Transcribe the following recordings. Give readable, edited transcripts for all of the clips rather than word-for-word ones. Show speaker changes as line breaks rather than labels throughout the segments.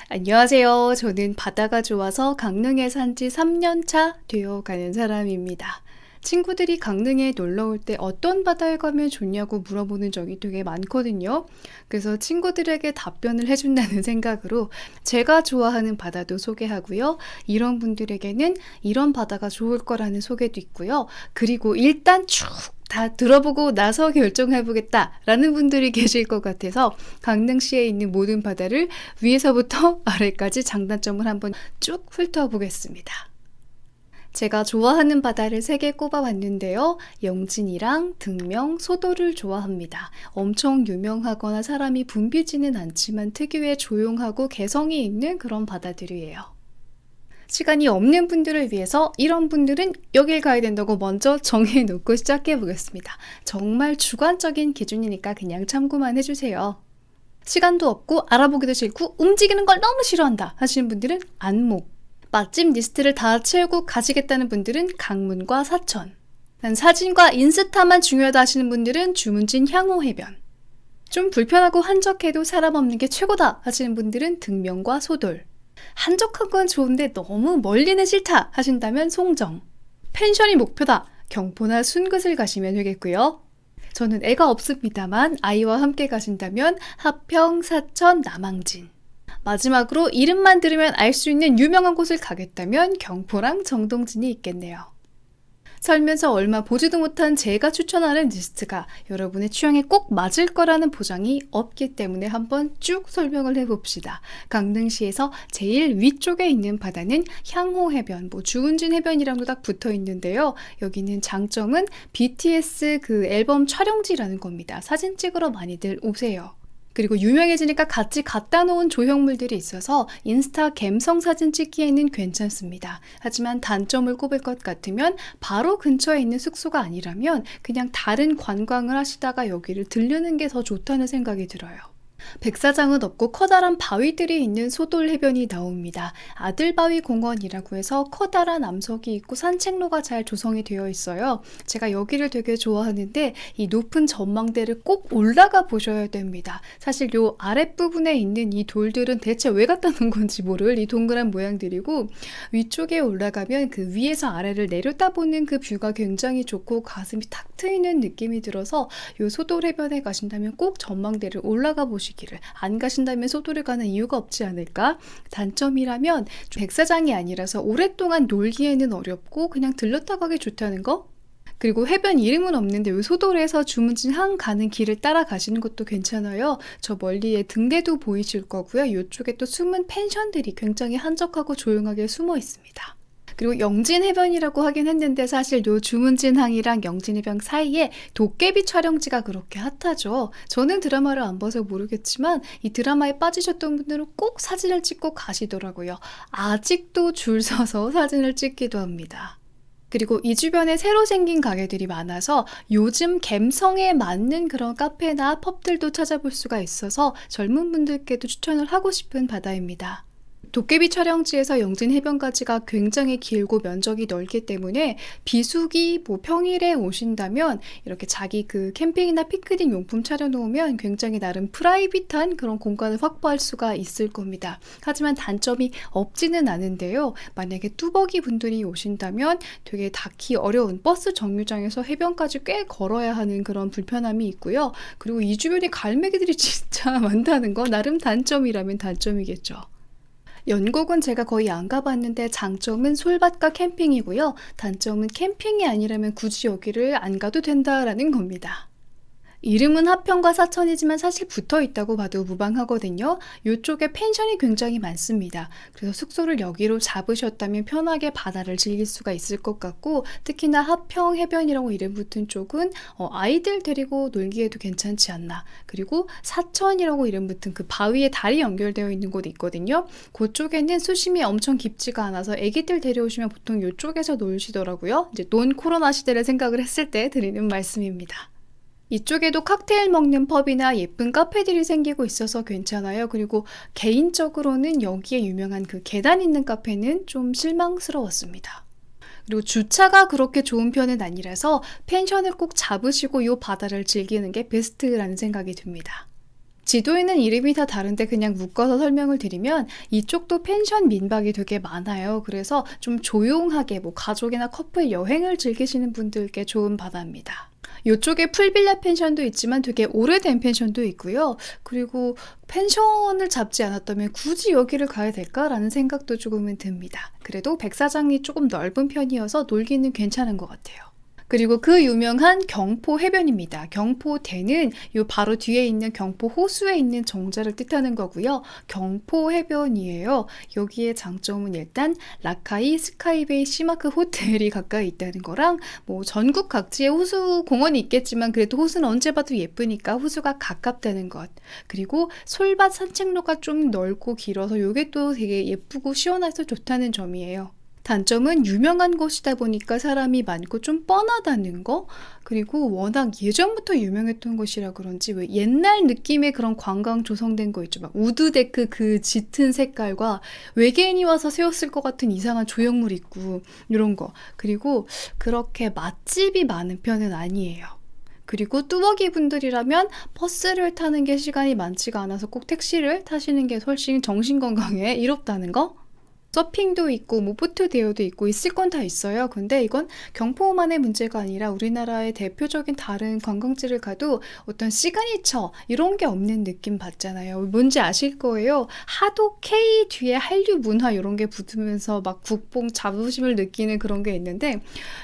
안녕하세요. 저는 바다가 좋아서 강릉에 산지 3년 차 되어 가는 사람입니다. 친구들이 강릉에 놀러 올 때 어떤 바다에 가면 좋냐고 물어보는 적이 되게 많거든요. 그래서 친구들에게 답변을 해준다는 생각으로 제가 좋아하는 바다도 소개하고요. 이런 분들에게는 이런 바다가 좋을 거라는 소개도 있고요. 그리고 일단 쭉 다 들어보고 나서 결정해보겠다라는 분들이 계실 것 같아서 강릉시에 있는 모든 바다를 위에서부터 아래까지 장단점을 한번 쭉 훑어보겠습니다. 제가 좋아하는 바다를 3개 꼽아봤는데요. 영진이랑 등명, 소도를 좋아합니다. 엄청 유명하거나 사람이 붐비지는 않지만 특유의 조용하고 개성이 있는 그런 바다들이에요. 시간이 없는 분들을 위해서 이런 분들은 여길 가야 된다고 먼저 정해놓고 시작해 보겠습니다. 정말 주관적인 기준이니까 그냥 참고만 해주세요. 시간도 없고 알아보기도 싫고 움직이는 걸 너무 싫어한다 하시는 분들은 안목, 맛집 리스트를 다 채우고 가시겠다는 분들은 강문과 사천, 난 사진과 인스타만 중요하다 하시는 분들은 주문진 향호해변, 좀 불편하고 한적해도 사람 없는 게 최고다 하시는 분들은 등명과 소돌, 한적한 건 좋은데 너무 멀리는 싫다 하신다면 송정, 펜션이 목표다 경포나 순긋을 가시면 되겠고요. 저는 애가 없습니다만 아이와 함께 가신다면 하평, 사천, 남항진, 마지막으로 이름만 들으면 알 수 있는 유명한 곳을 가겠다면 경포랑 정동진이 있겠네요. 살면서 얼마 보지도 못한 제가 추천하는 리스트가 여러분의 취향에 꼭 맞을 거라는 보장이 없기 때문에 한번 쭉 설명을 해봅시다. 강릉시에서 제일 위쪽에 있는 바다는 향호해변, 주문진 해변이랑도 딱 붙어 있는데요. 여기는 장점은 BTS 그 앨범 촬영지라는 겁니다. 사진 찍으러 많이들 오세요. 그리고 유명해지니까 같이 갖다 놓은 조형물들이 있어서 인스타 갬성 사진 찍기에는 괜찮습니다. 하지만 단점을 꼽을 것 같으면 바로 근처에 있는 숙소가 아니라면 그냥 다른 관광을 하시다가 여기를 들르는 게 더 좋다는 생각이 들어요. 백사장은 없고 커다란 바위들이 있는 소돌 해변이 나옵니다. 아들바위 공원이라고 해서 커다란 암석이 있고 산책로가 잘 조성이 되어 있어요. 제가 여기를 되게 좋아하는데 이 높은 전망대를 꼭 올라가 보셔야 됩니다. 사실 요 아랫부분에 있는 이 돌들은 대체 왜 갖다 놓은 건지 모를 이 동그란 모양들이고 위쪽에 올라가면 그 위에서 아래를 내려다보는 그 뷰가 굉장히 좋고 가슴이 탁 트이는 느낌이 들어서 요 소돌 해변에 가신다면 꼭 전망대를 올라가 보시기를, 안 가신다면 소도를 가는 이유가 없지 않을까? 단점이라면 백사장이 아니라서 오랫동안 놀기에는 어렵고 그냥 들렀다 가기 좋다는 거? 그리고 해변 이름은 없는데 요 소돌에서 주문진 항 가는 길을 따라 가시는 것도 괜찮아요. 저 멀리에 등대도 보이실 거고요. 이쪽에 또 숨은 펜션들이 굉장히 한적하고 조용하게 숨어 있습니다. 그리고 영진해변이라고 하긴 했는데 사실 요 주문진항이랑 영진해변 사이에 도깨비 촬영지가 그렇게 핫하죠. 저는 드라마를 안 봐서 모르겠지만 이 드라마에 빠지셨던 분들은 꼭 사진을 찍고 가시더라고요. 아직도 줄 서서 사진을 찍기도 합니다. 그리고 이 주변에 새로 생긴 가게들이 많아서 요즘 갬성에 맞는 그런 카페나 펍들도 찾아볼 수가 있어서 젊은 분들께도 추천을 하고 싶은 바다입니다. 도깨비 촬영지에서 영진 해변까지가 굉장히 길고 면적이 넓기 때문에 비수기 평일에 오신다면 이렇게 자기 그 캠핑이나 피크닉 용품 차려놓으면 굉장히 나름 프라이빗한 그런 공간을 확보할 수가 있을 겁니다. 하지만 단점이 없지는 않은데요. 만약에 뚜벅이 분들이 오신다면 되게 닿기 어려운 버스 정류장에서 해변까지 꽤 걸어야 하는 그런 불편함이 있고요. 그리고 이 주변에 갈매기들이 진짜 많다는 거 나름 단점이라면 단점이겠죠. 연곡은 제가 거의 안 가봤는데 장점은 솔밭과 캠핑이고요. 단점은 캠핑이 아니라면 굳이 여기를 안 가도 된다라는 겁니다. 이름은 하평과 사천이지만 사실 붙어 있다고 봐도 무방하거든요. 이쪽에 펜션이 굉장히 많습니다. 그래서 숙소를 여기로 잡으셨다면 편하게 바다를 즐길 수가 있을 것 같고, 특히나 하평 해변이라고 이름 붙은 쪽은 아이들 데리고 놀기에도 괜찮지 않나. 그리고 사천이라고 이름 붙은 그 바위에 다리 연결되어 있는 곳이 있거든요. 그쪽에는 수심이 엄청 깊지가 않아서 애기들 데려오시면 보통 이쪽에서 놀시더라고요. 이제 논 코로나 시대를 생각을 했을 때 드리는 말씀입니다. 이쪽에도 칵테일 먹는 펍이나 예쁜 카페들이 생기고 있어서 괜찮아요. 그리고 개인적으로는 여기에 유명한 그 계단 있는 카페는 좀 실망스러웠습니다. 그리고 주차가 그렇게 좋은 편은 아니라서 펜션을 꼭 잡으시고 이 바다를 즐기는 게 베스트라는 생각이 듭니다. 지도에는 이름이 다 다른데 그냥 묶어서 설명을 드리면 이쪽도 펜션 민박이 되게 많아요. 그래서 좀 조용하게 뭐 가족이나 커플 여행을 즐기시는 분들께 좋은 바다입니다. 요쪽에 풀빌라 펜션도 있지만 되게 오래된 펜션도 있고요. 그리고 펜션을 잡지 않았다면 굳이 여기를 가야 될까라는 생각도 조금은 듭니다. 그래도 백사장이 조금 넓은 편이어서 놀기는 괜찮은 것 같아요. 그리고 그 유명한 경포 해변입니다. 경포대는 요 바로 뒤에 있는 경포 호수에 있는 정자를 뜻하는 거고요. 경포 해변이에요. 여기에 장점은 일단 라카이 스카이베이 시마크 호텔이 가까이 있다는 거랑 뭐 전국 각지에 호수 공원이 있겠지만 그래도 호수는 언제 봐도 예쁘니까 호수가 가깝다는 것. 그리고 솔밭 산책로가 좀 넓고 길어서 요게 또 되게 예쁘고 시원해서 좋다는 점이에요. 단점은 유명한 곳이다 보니까 사람이 많고 좀 뻔하다는 거. 그리고 워낙 예전부터 유명했던 곳이라 그런지 왜 옛날 느낌의 그런 관광 조성된 거 있죠. 막 우드데크 그 짙은 색깔과 외계인이 와서 세웠을 것 같은 이상한 조형물 있고 이런 거. 그리고 그렇게 맛집이 많은 편은 아니에요. 그리고 뚜벅이 분들이라면 버스를 타는 게 시간이 많지가 않아서 꼭 택시를 타시는 게 훨씬 정신 건강에 이롭다는 거. 서핑도 있고 뭐 보트 대여도 있고 있을 건 다 있어요. 근데 이건 경포만의 문제가 아니라 우리나라의 대표적인 다른 관광지를 가도 어떤 시그니처 이런 게 없는 느낌 받잖아요. 뭔지 아실 거예요. 하도 K 뒤에 한류 문화 이런 게 붙으면서 막 국뽕 자부심을 느끼는 그런 게 있는데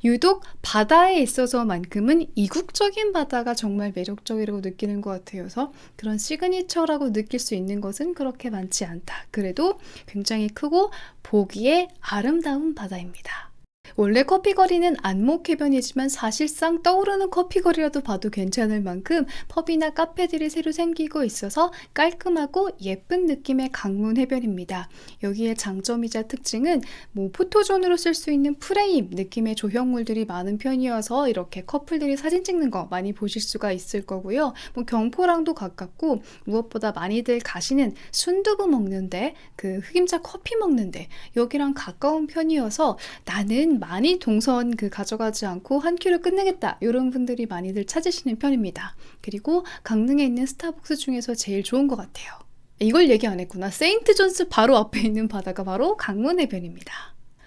유독 바다에 있어서만큼은 이국적인 바다가 정말 매력적이라고 느끼는 것 같아요. 그래서 그런 시그니처라고 느낄 수 있는 것은 그렇게 많지 않다. 그래도 굉장히 크고 보기에 아름다운 바다입니다. 원래 커피거리는 안목해변이지만 사실상 떠오르는 커피거리라도 봐도 괜찮을 만큼 펍이나 카페들이 새로 생기고 있어서 깔끔하고 예쁜 느낌의 강문 해변입니다. 여기에 장점이자 특징은 뭐 포토존으로 쓸 수 있는 프레임 느낌의 조형물들이 많은 편이어서 이렇게 커플들이 사진 찍는 거 많이 보실 수가 있을 거고요. 뭐 경포랑도 가깝고 무엇보다 많이들 가시는 순두부 먹는데 그 흑임자 커피 먹는데 여기랑 가까운 편이어서 나는 많이 동선 가져가지 않고 한 큐를 끝내겠다 이런 분들이 많이들 찾으시는 편입니다. 그리고 강릉에 있는 스타벅스 중에서 제일 좋은 것 같아요. 이걸 얘기 안 했구나. 세인트 존스 바로 앞에 있는 바다가 바로 강문 해변입니다.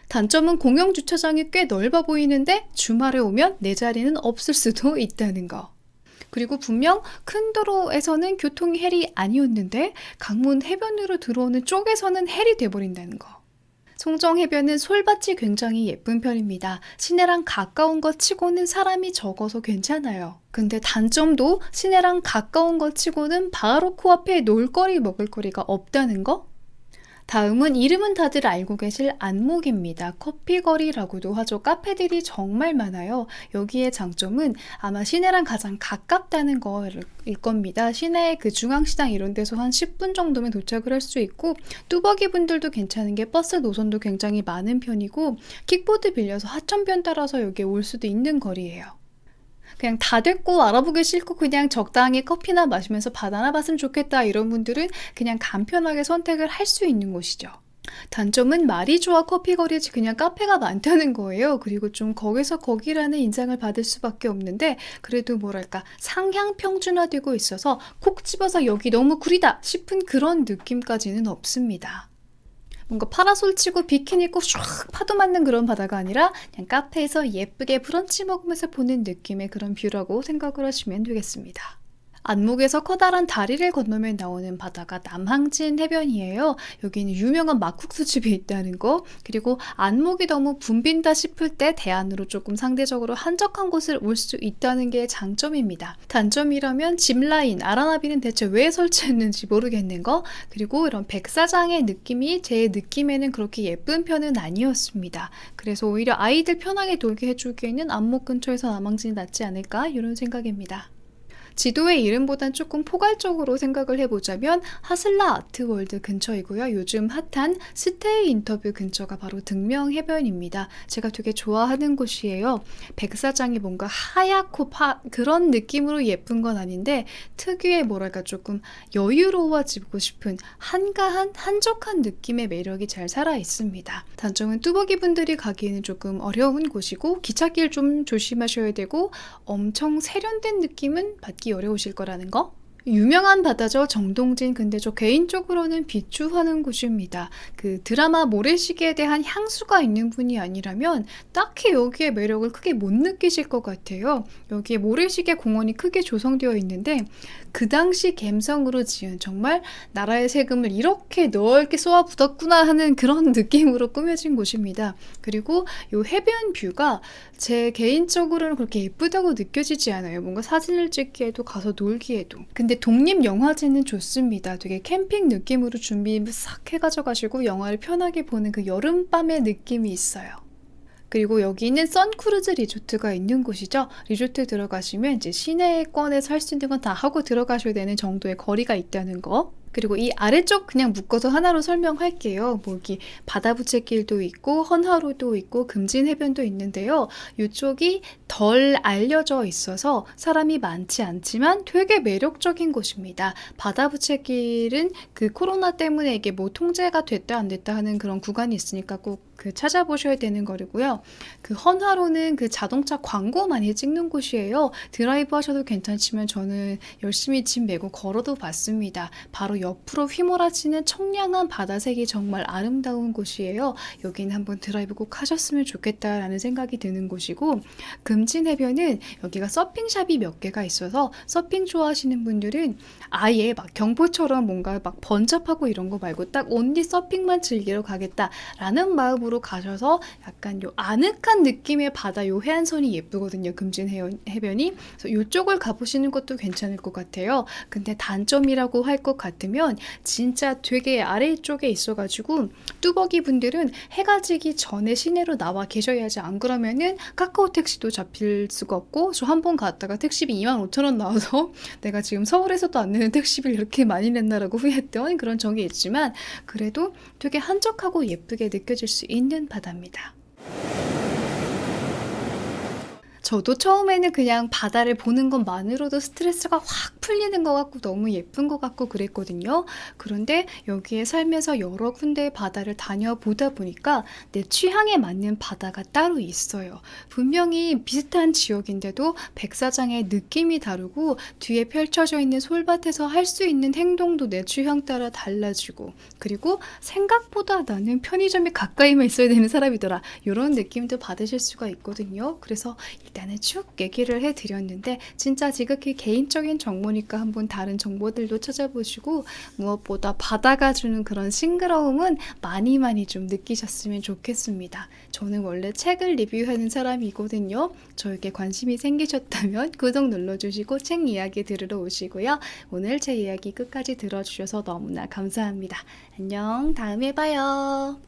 단점은 공영 주차장이 꽤 넓어 보이는데 주말에 오면 내 자리는 없을 수도 있다는 거. 그리고 분명 큰 도로에서는 교통이 헬이 아니었는데 강문 해변으로 들어오는 쪽에서는 헬이 돼버린다는 거. 송정해변은 솔밭이 굉장히 예쁜 편입니다. 시내랑 가까운 것 치고는 사람이 적어서 괜찮아요. 근데 단점도 시내랑 가까운 것 치고는 바로 코앞에 놀거리 먹을거리가 없다는 거? 다음은 이름은 다들 알고 계실 안목입니다. 커피거리라고도 하죠. 카페들이 정말 많아요. 여기에 장점은 아마 시내랑 가장 가깝다는 거일 겁니다. 시내 그 중앙시장 이런 데서 한 10분 정도면 도착을 할 수 있고 뚜벅이 분들도 괜찮은 게 버스 노선도 굉장히 많은 편이고 킥보드 빌려서 하천변 따라서 여기에 올 수도 있는 거리예요. 그냥 다 됐고 알아보기 싫고 그냥 적당히 커피나 마시면서 바다나 봤으면 좋겠다 이런 분들은 그냥 간편하게 선택을 할 수 있는 곳이죠. 단점은 말이 좋아 커피거리지 그냥 카페가 많다는 거예요. 그리고 좀 거기서 거기라는 인상을 받을 수밖에 없는데 그래도 뭐랄까 상향 평준화되고 있어서 콕 집어서 여기 너무 구리다 싶은 그런 느낌까지는 없습니다. 뭔가 파라솔 치고 비키니 입고 슉 파도 맞는 그런 바다가 아니라 그냥 카페에서 예쁘게 브런치 먹으면서 보는 느낌의 그런 뷰라고 생각을 하시면 되겠습니다. 안목에서 커다란 다리를 건너면 나오는 바다가 남항진 해변이에요. 여기는 유명한 막국수집이 있다는 거, 그리고 안목이 너무 붐빈다 싶을 때 대안으로 조금 상대적으로 한적한 곳을 올 수 있다는 게 장점입니다. 단점이라면 짚라인, 아라나비는 대체 왜 설치했는지 모르겠는 거, 그리고 이런 백사장의 느낌이 제 느낌에는 그렇게 예쁜 편은 아니었습니다. 그래서 오히려 아이들 편하게 놀게 해주기에는 안목 근처에서 남항진이 낫지 않을까 이런 생각입니다. 지도의 이름보단 조금 포괄적으로 생각을 해보자면 하슬라 아트월드 근처이고요. 요즘 핫한 스테이 인터뷰 근처가 바로 등명 해변입니다. 제가 되게 좋아하는 곳이에요. 백사장이 뭔가 하얗고 그런 느낌으로 예쁜 건 아닌데 특유의 뭐랄까 조금 여유로워지고 싶은 한가한 한적한 느낌의 매력이 잘 살아 있습니다. 단점은 뚜벅이 분들이 가기에는 조금 어려운 곳이고 기찻길 좀 조심하셔야 되고 엄청 세련된 느낌은 받기 어려우실 거라는 거? 유명한 바다죠. 정동진. 근데 저 개인적으로는 비추하는 곳입니다. 그 드라마 모래시계에 대한 향수가 있는 분이 아니라면 딱히 여기에 매력을 크게 못 느끼실 것 같아요. 여기에 모래시계 공원이 크게 조성되어 있는데 그 당시 갬성으로 지은 정말 나라의 세금을 이렇게 넓게 쏟아붓었구나 하는 그런 느낌으로 꾸며진 곳입니다. 그리고 요 해변 뷰가 제 개인적으로는 그렇게 예쁘다고 느껴지지 않아요. 뭔가 사진을 찍기에도 가서 놀기에도. 근데 독립영화제는 좋습니다. 되게 캠핑 느낌으로 준비 싹 해가지고 영화를 편하게 보는 그 여름밤의 느낌이 있어요. 그리고 여기는 선크루즈 리조트가 있는 곳이죠. 리조트 들어가시면 이제 시내권에서 할 수 있는 건 다 하고 들어가셔야 되는 정도의 거리가 있다는 거. 그리고 이 아래쪽 그냥 묶어서 하나로 설명할게요. 뭐 여기 바다부채길도 있고 헌화로도 있고 금진해변도 있는데요. 이쪽이 덜 알려져 있어서 사람이 많지 않지만 되게 매력적인 곳입니다. 바다부채길은 그 코로나 때문에 이게 뭐 통제가 됐다 안 됐다 하는 그런 구간이 있으니까 꼭 그 찾아보셔야 되는 거리고요. 그 헌화로는 그 자동차 광고 많이 찍는 곳이에요. 드라이브 하셔도 괜찮지만 저는 열심히 짐 메고 걸어도 봤습니다. 바로 옆으로 휘몰아치는 청량한 바다색이 정말 아름다운 곳이에요. 여기는 한번 드라이브 꼭 하셨으면 좋겠다라는 생각이 드는 곳이고, 금진해변은 여기가 서핑샵이 몇 개가 있어서 서핑 좋아하시는 분들은 아예 막 경포처럼 뭔가 막 번잡하고 이런 거 말고 딱 온리 서핑만 즐기러 가겠다라는 마음으로 가셔서 약간 요 아늑한 느낌의 바다 요 해안선이 예쁘거든요. 금진해변이. 그래서 이쪽을 가보시는 것도 괜찮을 것 같아요. 근데 단점이라고 할 것 같으면 진짜 되게 아래쪽에 있어가지고 뚜벅이 분들은 해가 지기 전에 시내로 나와 계셔야지. 안 그러면은 카카오 택시도 잡힐 수가 없고, 저 한 번 갔다가 택시비 25,000원 나와서 내가 지금 서울에서도 안 내는 택시비를 이렇게 많이 냈나라고 후회했던 그런 적이 있지만 그래도 되게 한적하고 예쁘게 느껴질 수 있는 바다입니다. 저도 처음에는 그냥 바다를 보는 것만으로도 스트레스가 확 풀리는 것 같고 너무 예쁜 것 같고 그랬거든요. 그런데 여기에 살면서 여러 군데의 바다를 다녀보다 보니까 내 취향에 맞는 바다가 따로 있어요. 분명히 비슷한 지역인데도 백사장의 느낌이 다르고 뒤에 펼쳐져 있는 솔밭에서 할 수 있는 행동도 내 취향 따라 달라지고, 그리고 생각보다 나는 편의점에 가까이만 있어야 되는 사람이더라. 이런 느낌도 받으실 수가 있거든요. 그래서 일단은 쭉 얘기를 해드렸는데 진짜 지극히 개인적인 정보니까 한번 다른 정보들도 찾아보시고, 무엇보다 바다가 주는 그런 싱그러움은 많이 많이 좀 느끼셨으면 좋겠습니다. 저는 원래 책을 리뷰하는 사람이거든요. 저에게 관심이 생기셨다면 구독 눌러주시고 책 이야기 들으러 오시고요. 오늘 제 이야기 끝까지 들어주셔서 너무나 감사합니다. 안녕, 다음에 봐요.